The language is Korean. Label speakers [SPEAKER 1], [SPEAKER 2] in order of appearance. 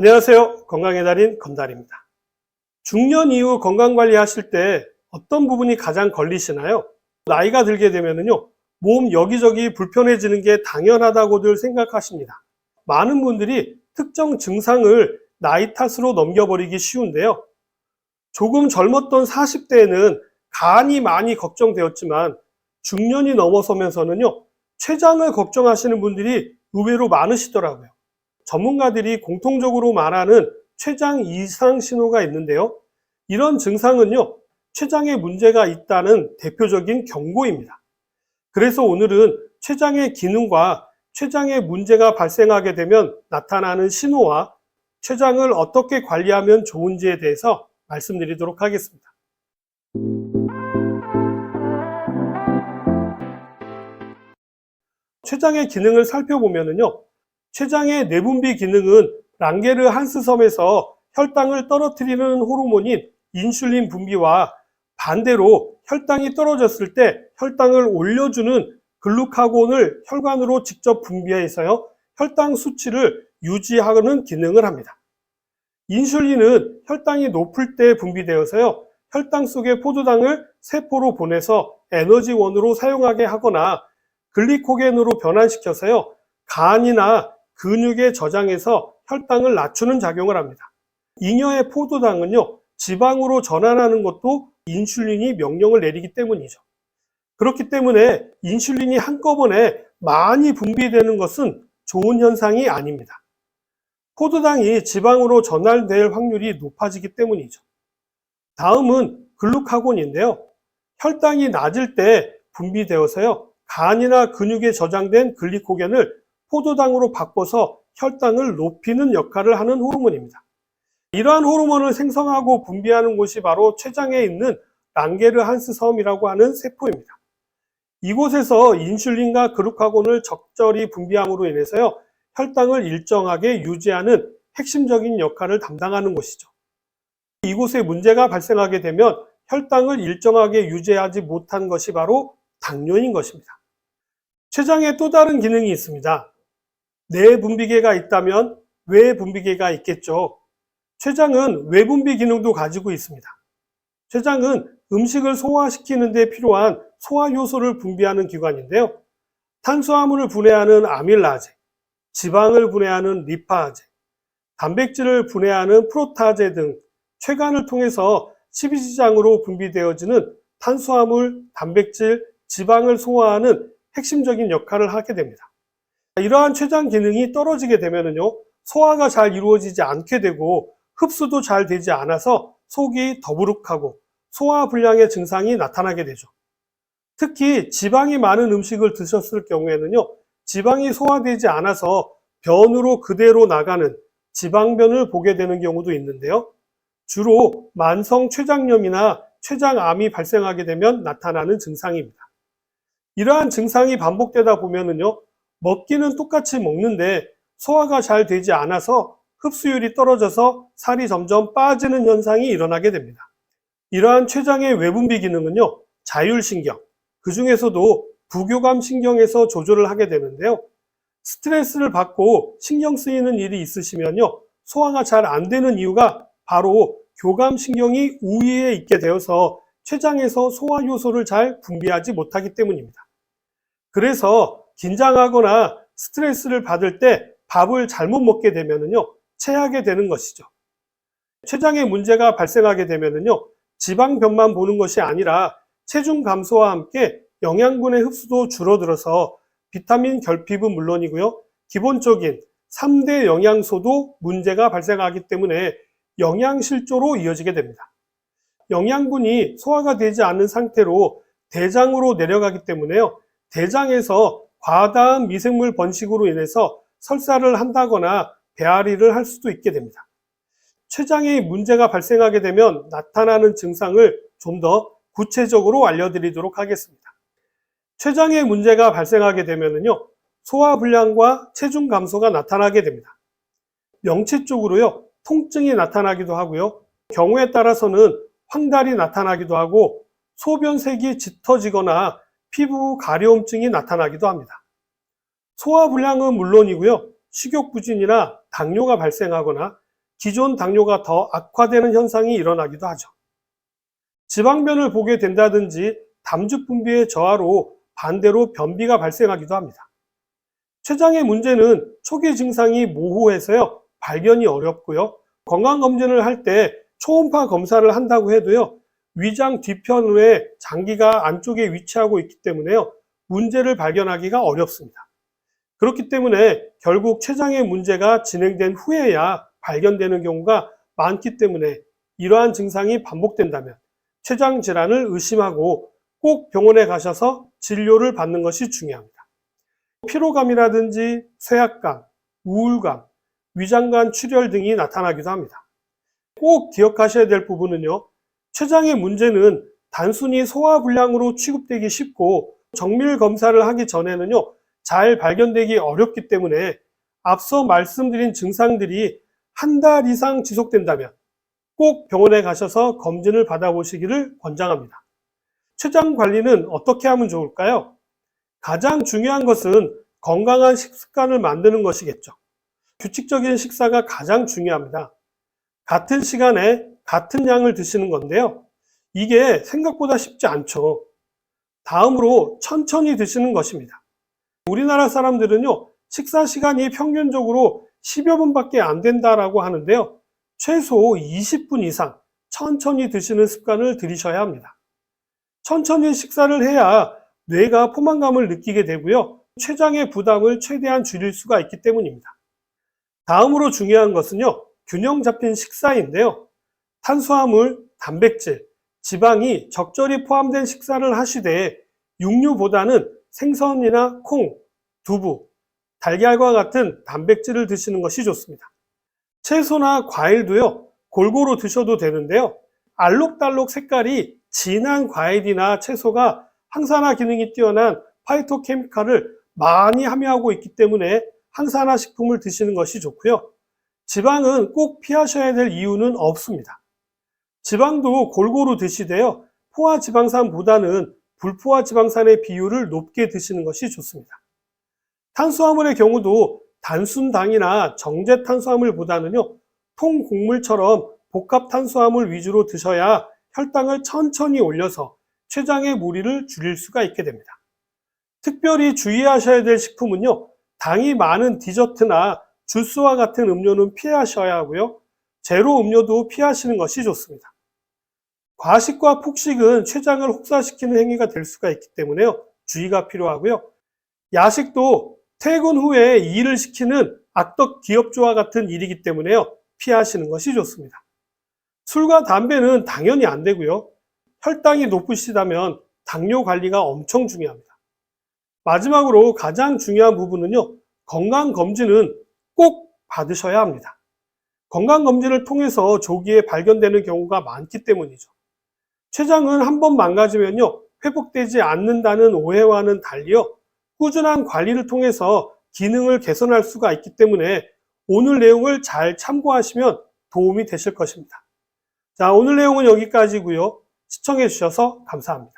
[SPEAKER 1] 안녕하세요. 건강의 달인 건달입니다. 중년 이후 건강관리 하실 때 어떤 부분이 가장 걸리시나요? 나이가 들게 되면요, 몸 여기저기 불편해지는 게 당연하다고들 생각하십니다. 많은 분들이 특정 증상을 나이 탓으로 넘겨버리기 쉬운데요. 조금 젊었던 40대에는 간이 많이 걱정되었지만 중년이 넘어서면서는요, 췌장을 걱정하시는 분들이 의외로 많으시더라고요. 전문가들이 공통적으로 말하는 췌장 이상 신호가 있는데요. 이런 증상은요, 췌장에 문제가 있다는 대표적인 경고입니다. 그래서 오늘은 췌장의 기능과 췌장에 문제가 발생하게 되면 나타나는 신호와 췌장을 어떻게 관리하면 좋은지에 대해서 말씀드리도록 하겠습니다. 췌장의 기능을 살펴보면요, 췌장의 내분비 기능은 랑게르 한스섬에서 혈당을 떨어뜨리는 호르몬인 인슐린 분비와 반대로 혈당이 떨어졌을 때 혈당을 올려주는 글루카곤을 혈관으로 직접 분비해서요, 혈당 수치를 유지하는 기능을 합니다. 인슐린은 혈당이 높을 때 분비되어서요, 혈당 속의 포도당을 세포로 보내서 에너지원으로 사용하게 하거나 글리코겐으로 변환시켜서요, 간이나 근육에 저장해서 혈당을 낮추는 작용을 합니다. 잉여의 포도당은요, 지방으로 전환하는 것도 인슐린이 명령을 내리기 때문이죠. 그렇기 때문에 인슐린이 한꺼번에 많이 분비되는 것은 좋은 현상이 아닙니다. 포도당이 지방으로 전환될 확률이 높아지기 때문이죠. 다음은 글루카곤인데요. 혈당이 낮을 때 분비되어서요, 간이나 근육에 저장된 글리코겐을 포도당으로 바꿔서 혈당을 높이는 역할을 하는 호르몬입니다. 이러한 호르몬을 생성하고 분비하는 곳이 바로 췌장에 있는 랑게르 한스 섬이라고 하는 세포입니다. 이곳에서 인슐린과 글루카곤을 적절히 분비함으로 인해서요, 혈당을 일정하게 유지하는 핵심적인 역할을 담당하는 곳이죠. 이곳에 문제가 발생하게 되면 혈당을 일정하게 유지하지 못한 것이 바로 당뇨인 것입니다. 췌장에 또 다른 기능이 있습니다. 내분비계가 있다면 외분비계가 있겠죠. 췌장은 외분비 기능도 가지고 있습니다. 췌장은 음식을 소화시키는 데 필요한 소화 효소를 분비하는 기관인데요. 탄수화물을 분해하는 아밀라제, 지방을 분해하는 리파제, 단백질을 분해하는 프로타제 등 췌간을 통해서 십이지장으로 분비되어지는 탄수화물, 단백질, 지방을 소화하는 핵심적인 역할을 하게 됩니다. 이러한 췌장 기능이 떨어지게 되면요, 소화가 잘 이루어지지 않게 되고 흡수도 잘 되지 않아서 속이 더부룩하고 소화불량의 증상이 나타나게 되죠. 특히 지방이 많은 음식을 드셨을 경우에는요, 지방이 소화되지 않아서 변으로 그대로 나가는 지방변을 보게 되는 경우도 있는데요. 주로 만성 췌장염이나 췌장암이 발생하게 되면 나타나는 증상입니다. 이러한 증상이 반복되다 보면요, 먹기는 똑같이 먹는데 소화가 잘 되지 않아서 흡수율이 떨어져서 살이 점점 빠지는 현상이 일어나게 됩니다. 이러한 췌장의 외분비 기능은요, 자율신경, 그 중에서도 부교감신경에서 조절을 하게 되는데요. 스트레스를 받고 신경 쓰이는 일이 있으시면요, 소화가 잘 안 되는 이유가 바로 교감신경이 우위에 있게 되어서 췌장에서 소화 효소를 잘 분비하지 못하기 때문입니다. 그래서 긴장하거나 스트레스를 받을 때 밥을 잘못 먹게 되면요, 체하게 되는 것이죠. 췌장에 문제가 발생하게 되면요, 지방변만 보는 것이 아니라 체중 감소와 함께 영양분의 흡수도 줄어들어서 비타민 결핍은 물론이고요, 기본적인 3대 영양소도 문제가 발생하기 때문에 영양실조로 이어지게 됩니다. 영양분이 소화가 되지 않는 상태로 대장으로 내려가기 때문에요, 대장에서 과다한 미생물 번식으로 인해서 설사를 한다거나 배앓이를 할 수도 있게 됩니다. 췌장에 문제가 발생하게 되면 나타나는 증상을 좀 더 구체적으로 알려드리도록 하겠습니다. 췌장에 문제가 발생하게 되면요, 소화불량과 체중 감소가 나타나게 됩니다. 명치적으로요, 통증이 나타나기도 하고요, 경우에 따라서는 황달이 나타나기도 하고 소변색이 짙어지거나 피부 가려움증이 나타나기도 합니다. 소화불량은 물론이고요, 식욕부진이나 당뇨가 발생하거나 기존 당뇨가 더 악화되는 현상이 일어나기도 하죠. 지방변을 보게 된다든지 담즙 분비의 저하로 반대로 변비가 발생하기도 합니다. 췌장의 문제는 초기 증상이 모호해서요, 발견이 어렵고요. 건강검진을 할 때 초음파 검사를 한다고 해도요, 위장 뒤편에 장기가 안쪽에 위치하고 있기 때문에요, 문제를 발견하기가 어렵습니다. 그렇기 때문에 결국 췌장의 문제가 진행된 후에야 발견되는 경우가 많기 때문에 이러한 증상이 반복된다면 췌장 질환을 의심하고 꼭 병원에 가셔서 진료를 받는 것이 중요합니다. 피로감이라든지 쇠약감, 우울감, 위장관 출혈 등이 나타나기도 합니다. 꼭 기억하셔야 될 부분은요, 췌장의 문제는 단순히 소화불량으로 취급되기 쉽고 정밀 검사를 하기 전에는요, 잘 발견되기 어렵기 때문에 앞서 말씀드린 증상들이 한 달 이상 지속된다면 꼭 병원에 가셔서 검진을 받아보시기를 권장합니다. 췌장 관리는 어떻게 하면 좋을까요? 가장 중요한 것은 건강한 식습관을 만드는 것이겠죠. 규칙적인 식사가 가장 중요합니다. 같은 시간에 같은 양을 드시는 건데요. 이게 생각보다 쉽지 않죠. 다음으로 천천히 드시는 것입니다. 우리나라 사람들은요, 식사 시간이 평균적으로 10여 분밖에 안 된다라고 하는데요. 최소 20분 이상 천천히 드시는 습관을 들이셔야 합니다. 천천히 식사를 해야 뇌가 포만감을 느끼게 되고요. 췌장의 부담을 최대한 줄일 수가 있기 때문입니다. 다음으로 중요한 것은요, 균형 잡힌 식사인데요. 탄수화물, 단백질, 지방이 적절히 포함된 식사를 하시되 육류보다는 생선이나 콩, 두부, 달걀과 같은 단백질을 드시는 것이 좋습니다. 채소나 과일도요, 골고루 드셔도 되는데요. 알록달록 색깔이 진한 과일이나 채소가 항산화 기능이 뛰어난 파이토케미칼을 많이 함유하고 있기 때문에 항산화 식품을 드시는 것이 좋고요. 지방은 꼭 피하셔야 될 이유는 없습니다. 지방도 골고루 드시되요, 포화지방산보다는 불포화지방산의 비율을 높게 드시는 것이 좋습니다. 탄수화물의 경우도 단순당이나 정제탄수화물보다는요, 통곡물처럼 복합탄수화물 위주로 드셔야 혈당을 천천히 올려서 췌장의 무리를 줄일 수가 있게 됩니다. 특별히 주의하셔야 될 식품은요, 당이 많은 디저트나 주스와 같은 음료는 피하셔야 하고요, 제로 음료도 피하시는 것이 좋습니다. 과식과 폭식은 췌장을 혹사시키는 행위가 될 수가 있기 때문에요, 주의가 필요하고요. 야식도 퇴근 후에 일을 시키는 악덕 기업주와 같은 일이기 때문에요, 피하시는 것이 좋습니다. 술과 담배는 당연히 안 되고요. 혈당이 높으시다면 당뇨 관리가 엄청 중요합니다. 마지막으로 가장 중요한 부분은요, 건강검진은 꼭 받으셔야 합니다. 건강검진을 통해서 조기에 발견되는 경우가 많기 때문이죠. 췌장은 한번 망가지면요, 회복되지 않는다는 오해와는 달리요, 꾸준한 관리를 통해서 기능을 개선할 수가 있기 때문에 오늘 내용을 잘 참고하시면 도움이 되실 것입니다. 자, 오늘 내용은 여기까지고요. 시청해 주셔서 감사합니다.